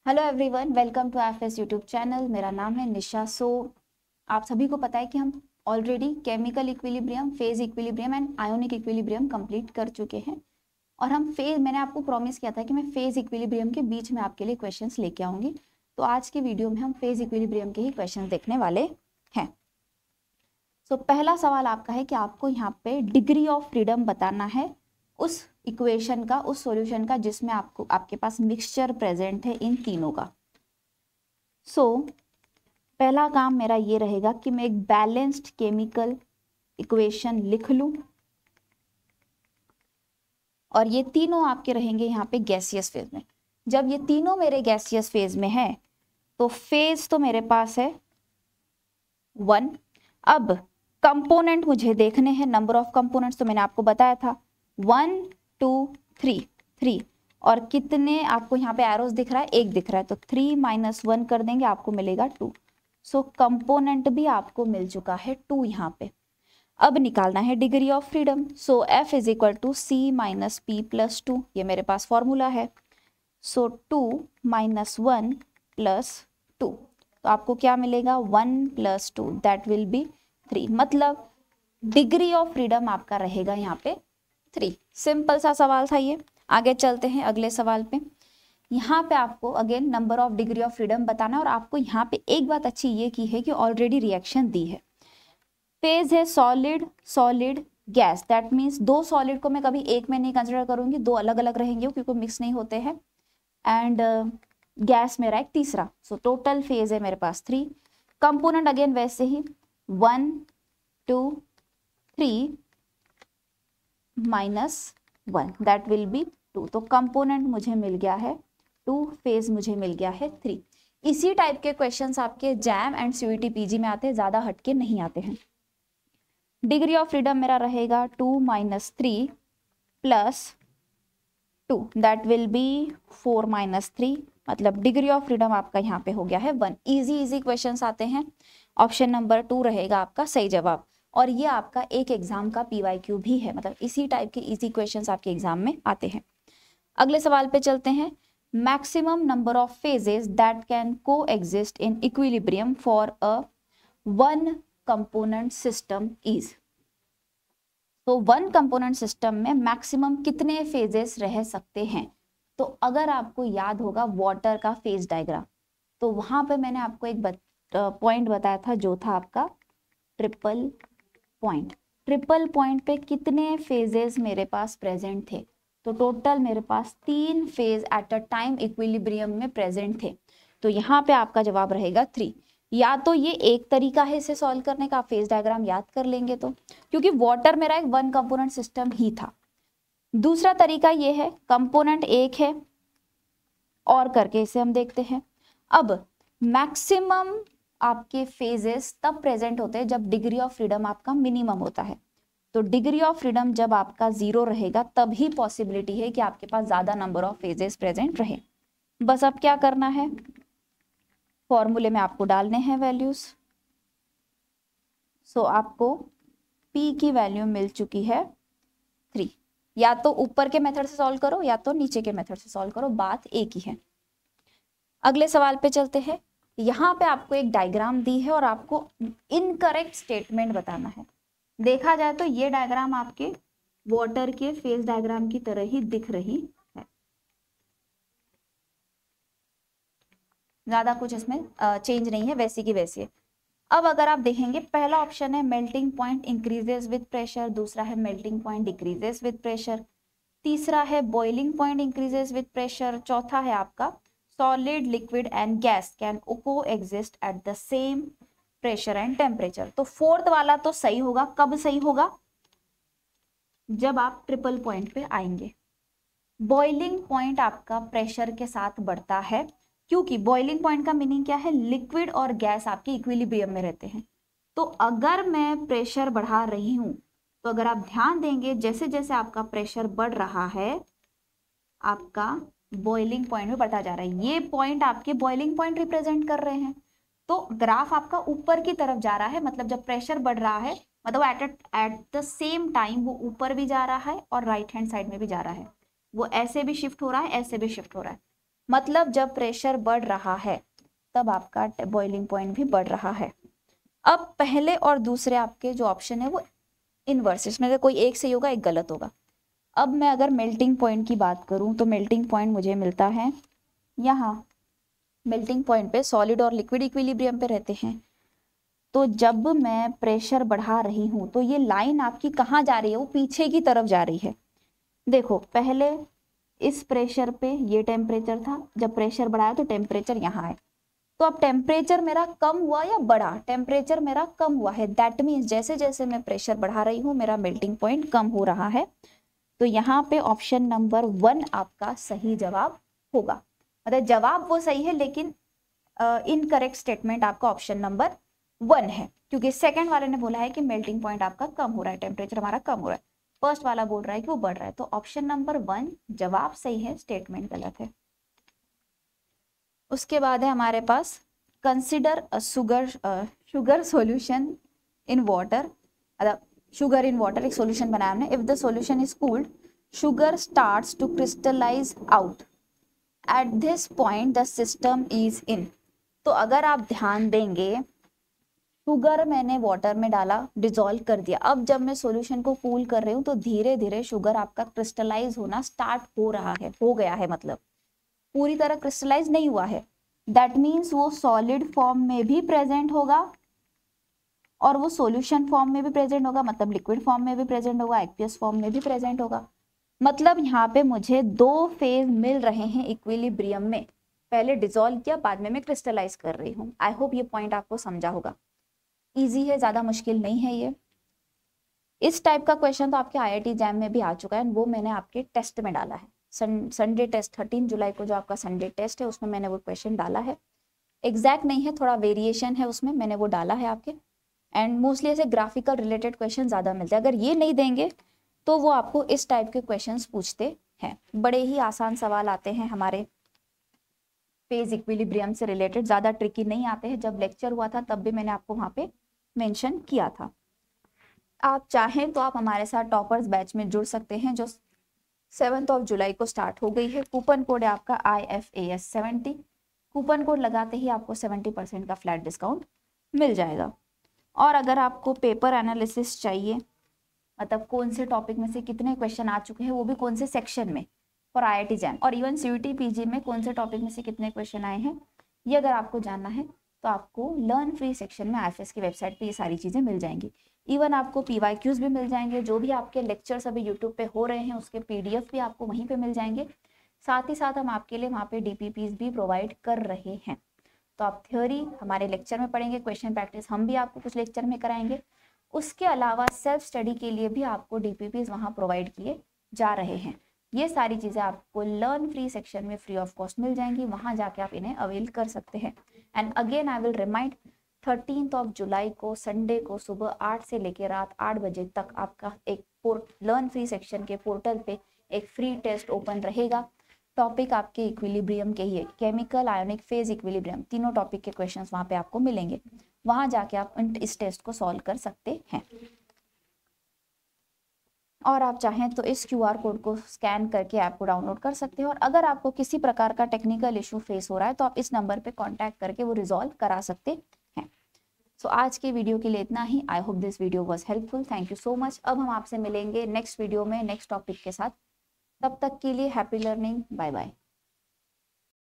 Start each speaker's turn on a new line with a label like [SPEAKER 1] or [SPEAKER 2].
[SPEAKER 1] Hello everyone, welcome to FS YouTube channel. मेरा नाम है निशा। आप सभी को पता है कि हम already chemical equilibrium, phase equilibrium and ionic equilibrium complete कर चुके हैं। और मैंने आपको प्रॉमिस किया था कि मैं फेज इक्विलिब्रियम के बीच में आपके लिए क्वेश्चंस लेके आऊंगी। तो आज की वीडियो में हम फेज इक्विलिब्रियम के ही क्वेश्चंस देखने वाले हैं। पहला सवाल आपका है कि आपको यहाँ पे डिग्री ऑफ फ्रीडम बताना है उस इक्वेशन का, उस सॉल्यूशन का जिसमें आपके पास मिक्सचर प्रेजेंट है इन तीनों का। पहला काम मेरा ये रहेगा कि मैं एक बैलेंस्ड केमिकल इक्वेशन लिख लूं और ये तीनों आपके रहेंगे यहाँ पे गैसियस फेज में। जब ये तीनों मेरे गैसियस फेज में है तो फेज तो मेरे पास है 1। अब कंपोनेंट मुझे देखने हैं, नंबर ऑफ कंपोनेंट्स तो मैंने आपको बताया था 1 2 3 और कितने आपको यहाँ पे एरोस दिख रहा है, एक दिख रहा है, तो 3 - 1 कर देंगे, आपको मिलेगा 2। कंपोनेंट भी आपको मिल चुका है 2 यहाँ पे। अब निकालना है degree of freedom. F is equal to C - P + 2, ये मेरे पास फॉर्मूला है। 2 - 1 + 2, तो आपको क्या मिलेगा 1 + 2, दैट विल बी 3। मतलब डिग्री ऑफ फ्रीडम आपका रहेगा यहाँ पे 3। सिंपल सा सवाल था ये। आगे चलते हैं अगले सवाल पे। यहाँ पे आपको again number of degree of freedom बताना है और आपको यहाँ पे एक बात अच्छी ये की है कि ऑलरेडी रिएक्शन दी है। फेज है solid solid gas, that means दो सॉलिड को मैं कभी एक में नहीं कंसिडर करूंगी, दो अलग अलग रहेंगे क्योंकि मिक्स नहीं होते हैं। एंड गैस मेरा एक तीसरा। टोटल फेज है मेरे पास 3। कंपोनेंट अगेन वैसे ही 1 2 3 -1, दैट विल बी 2। तो कंपोनेंट मुझे मिल गया है 2, फेज मुझे मिल गया है 3। इसी टाइप के क्वेश्चंस आपके जैम एंड सीयूईटी पीजी में आते हैं, ज्यादा हटके नहीं आते हैं। डिग्री ऑफ फ्रीडम मेरा रहेगा 2 - 3 + 2, दैट विल बी 4 - 3। मतलब डिग्री ऑफ फ्रीडम आपका यहाँ पे हो गया है 1। इजी क्वेश्चंस आते हैं। ऑप्शन नंबर 2 रहेगा आपका सही जवाब। और ये आपका एक एग्जाम का PYQ भी है, मतलब इसी टाइप के इजी क्वेश्चंस आपके एग्जाम में आते हैं। अगले सवाल पे चलते हैं। Maximum number of phases that can coexist in equilibrium for a 1 component system is. तो 1 कंपोनेंट सिस्टम में मैक्सिमम कितने फेजेस रह सकते हैं? तो अगर आपको याद होगा वाटर का फेज डायग्राम, तो वहां पे मैंने आपको एक पॉइंट बताया था जो था आपका ट्रिपल पॉइंट। ट्रिपल पॉइंट पे कितने फेजेस मेरे पास प्रेजेंट थे? तो टोटल मेरे पास 3 phase at a time equilibrium में प्रेजेंट थे। तो यहाँ पे आपका जवाब रहेगा 3। या तो ये एक तरीका है इसे सॉल्व करने का, फेज डायग्राम याद कर लेंगे तो, क्योंकि वाटर मेरा एक 1 कंपोनेंट सिस्टम ही था। दूसरा तरीका ये है कंपोनेंट एक है और करके इसे हम देखते हैं। अब मैक्सिमम आपके फेजेस तब प्रेजेंट होते हैं जब डिग्री ऑफ फ्रीडम आपका मिनिमम होता है। तो डिग्री ऑफ फ्रीडम जब आपका 0 रहेगा तब ही पॉसिबिलिटी है कि आपके पास ज्यादा नंबर ऑफ फेजेस प्रेजेंट रहे। बस अब क्या करना है, फॉर्मूले में आपको डालने हैं वैल्यूज। आपको P की वैल्यू मिल चुकी है 3। या तो ऊपर के मेथड से सॉल्व करो या तो नीचे के मेथड से सॉल्व करो, बात एक ही है। अगले सवाल पे चलते हैं। यहाँ पे आपको एक डायग्राम दी है और आपको इनकरेक्ट स्टेटमेंट बताना है। देखा जाए तो ये डायग्राम आपके वाटर के फेज डायग्राम की तरह ही दिख रही है, ज्यादा कुछ इसमें चेंज नहीं है, वैसी की वैसी है। अब अगर आप देखेंगे, पहला ऑप्शन है melting point increases with pressure, दूसरा है melting point decreases with pressure, तीसरा है boiling point increases with pressure, चौथा है आपका solid liquid and gas can coexist at the same pressure and temperature. तो फोर्थ वाला तो सही होगा। कब सही होगा? जब आप ट्रिपल पॉइंट पे आएंगे। बॉइलिंग पॉइंट आपका प्रेशर के साथ बढ़ता है, क्योंकि बॉइलिंग पॉइंट का मीनिंग क्या है, लिक्विड और गैस आपके इक्विलिब्रियम में रहते हैं। तो अगर मैं प्रेशर बढ़ा रही हूं, तो अगर आप ध्यान देंगे जैसे जैसे आपका प्रेशर बढ़ रहा है आपका बॉइलिंग पॉइंट में बढ़ता जा रहा है। ये पॉइंट आपके बॉइलिंग पॉइंट रिप्रेजेंट कर रहे हैं। तो ग्राफ आपका ऊपर की तरफ जा रहा है, मतलब जब प्रेशर बढ़ रहा है मतलब एट द सेम टाइम वो ऊपर भी जा रहा है और राइट हैंड साइड में भी जा रहा है। वो ऐसे भी शिफ्ट हो रहा है, ऐसे भी शिफ्ट हो रहा है। मतलब जब प्रेशर बढ़ रहा है तब आपका बॉइलिंग पॉइंट भी बढ़ रहा है। अब पहले और दूसरे आपके जो ऑप्शन है वो इनवर्स, इसमें से कोई एक सही होगा, एक गलत होगा। अब मैं अगर मेल्टिंग पॉइंट की बात करूं तो मेल्टिंग पॉइंट मुझे मिलता है यहाँ। मेल्टिंग पॉइंट पे सॉलिड और लिक्विड इक्विलिब्रियम पे रहते हैं। तो जब मैं प्रेशर बढ़ा रही हूँ तो ये लाइन आपकी कहाँ जा रही है, वो पीछे की तरफ जा रही है। देखो पहले इस प्रेशर पे ये टेम्परेचर था, जब प्रेशर बढ़ाया तो टेम्परेचर यहाँ है। तो अब टेम्परेचर मेरा कम हुआ या बढ़ा, टेम्परेचर मेरा कम हुआ है। दैट मीन्स जैसे जैसे मैं प्रेशर बढ़ा रही हूँ मेरा मेल्टिंग पॉइंट कम हो रहा है। तो यहाँ पे ऑप्शन नंबर 1 आपका सही जवाब होगा। मतलब जवाब वो सही है लेकिन इनकरेक्ट स्टेटमेंट आपका ऑप्शन नंबर 1 है, क्योंकि सेकंड वाले ने बोला है कि मेल्टिंग पॉइंट आपका कम हो रहा है, टेम्परेचर हमारा कम हो रहा है। फर्स्ट वाला बोल रहा है कि वो बढ़ रहा है। तो ऑप्शन नंबर 1 जवाब सही है, स्टेटमेंट गलत है। उसके बाद है हमारे पास consider sugar solution in water. मतलब शुगर इन वाटर एक सॉल्यूशन बनाया हमने। If the solution is cooled sugar starts to crystallise out at this point the system is in. तो अगर आप ध्यान देंगे शुगर मैंने वाटर में डाला, डिजोल्व कर दिया। अब जब मैं सॉल्यूशन को कूल कर रही हूँ तो धीरे धीरे शुगर आपका क्रिस्टलाइज होना स्टार्ट हो रहा है, हो गया है, मतलब पूरी तरह क्रिस्टलाइज नहीं हुआ है। दैट मीन्स वो सॉलिड फॉर्म में भी प्रेजेंट होगा और वो सॉल्यूशन फॉर्म में भी प्रेजेंट होगा, मतलब लिक्विड फॉर्म में भी प्रेजेंट होगा, एक्वियस फॉर्म में भी प्रेजेंट होगा। मतलब यहाँ पे मुझे 2 फेज मिल रहे हैं इक्विलिब्रियम में। पहले डिसॉल्व किया, बाद में मैं क्रिस्टलाइज कर रही हूँ। आई होप ये पॉइंट आपको समझा होगा। इजी है, ज्यादा मुश्किल नहीं है ये। इस टाइप का क्वेश्चन तो आपके IIT जैम में भी आ चुका है, वो मैंने आपके टेस्ट में डाला है। संडे टेस्ट 13 जुलाई को जो आपका संडे टेस्ट है उसमें मैंने वो क्वेश्चन डाला है। एग्जैक्ट नहीं है, थोड़ा वेरिएशन है उसमें, मैंने वो डाला है आपके। एंड मोस्टली ऐसे ग्राफिकल रिलेटेड क्वेश्चन ज़्यादा मिलते हैं। अगर ये नहीं देंगे तो वो आपको इस टाइप के क्वेश्चंस पूछते हैं। बड़े ही आसान सवाल आते हैं हमारे फेज इक्विलिब्रियम से रिलेटेड, ज़्यादा ट्रिकी नहीं आते हैं। जब लेक्चर हुआ था तब भी मैंने आपको वहाँ पे मेंशन किया था। आप चाहें तो आप हमारे साथ टॉपर्स बैच में जुड़ सकते हैं जो 7 जुलाई को स्टार्ट हो गई है। कूपन कोड है आपका IFAS 70। कूपन कोड लगाते ही आपको 70% का फ्लैट डिस्काउंट मिल जाएगा। और अगर आपको पेपर एनालिसिस चाहिए, मतलब कौन से टॉपिक में से कितने क्वेश्चन आ चुके हैं, वो भी कौन से सेक्शन में फॉर IIT जैम, और इवन CUET PG में कौन से टॉपिक में से कितने क्वेश्चन आए हैं, ये अगर आपको जानना है तो आपको लर्न फ्री सेक्शन में IFAS की वेबसाइट पे ये सारी चीज़ें मिल जाएंगी। इवन आपको PYQs भी मिल जाएंगे, जो भी आपके लेक्चर्स अभी यूट्यूब पे हो रहे हैं उसके PDF भी आपको वहीं पे मिल जाएंगे। साथ ही साथ हम आपके लिए वहाँ पे DPPs भी प्रोवाइड कर रहे हैं। तो आप थ्योरी हमारे लेक्चर में पढ़ेंगे, क्वेश्चन प्रैक्टिस हम भी आपको कुछ लेक्चर में कराएंगे। उसके अलावा सेल्फ स्टडी के लिए भी आपको DPPs वहाँ प्रोवाइड किए जा रहे हैं। ये सारी चीज़ें आपको लर्न फ्री सेक्शन में फ्री ऑफ कॉस्ट मिल जाएंगी, वहाँ जाके आप इन्हें अवेल कर सकते हैं। And again I will remind 13 जुलाई को संडे को सुबह 8 से लेकर रात 8 बजे तक आपका एक लर्न फ्री सेक्शन के पोर्टल पे एक फ्री टेस्ट ओपन रहेगा। टॉपिक आपके इक्विलिब्रियम के ही है, केमिकल, आयोनिक, फेज इक्विलिब्रियम, तीनों टॉपिक के क्वेश्चंस वहाँ पे आपको मिलेंगे। वहाँ जाके आप इस टेस्ट को सॉल्व कर सकते हैं। और आप चाहें तो इस QR कोड को स्कैन करके ऐप को डाउनलोड कर सकते हैं। और अगर आपको किसी प्रकार का टेक्निकल इशू फेस हो रहा है तो आप इस नंबर पे कांटेक्ट करके वो रिजॉल्व करा सकते हैं। सो आज के वीडियो के लिए इतना ही। I hope this video was helpful. Thank you so much. अब हम आपसे मिलेंगे नेक्स्ट वीडियो में नेक्स्ट टॉपिक के साथ। तब तक के लिए हैप्पी लर्निंग, बाय बाय।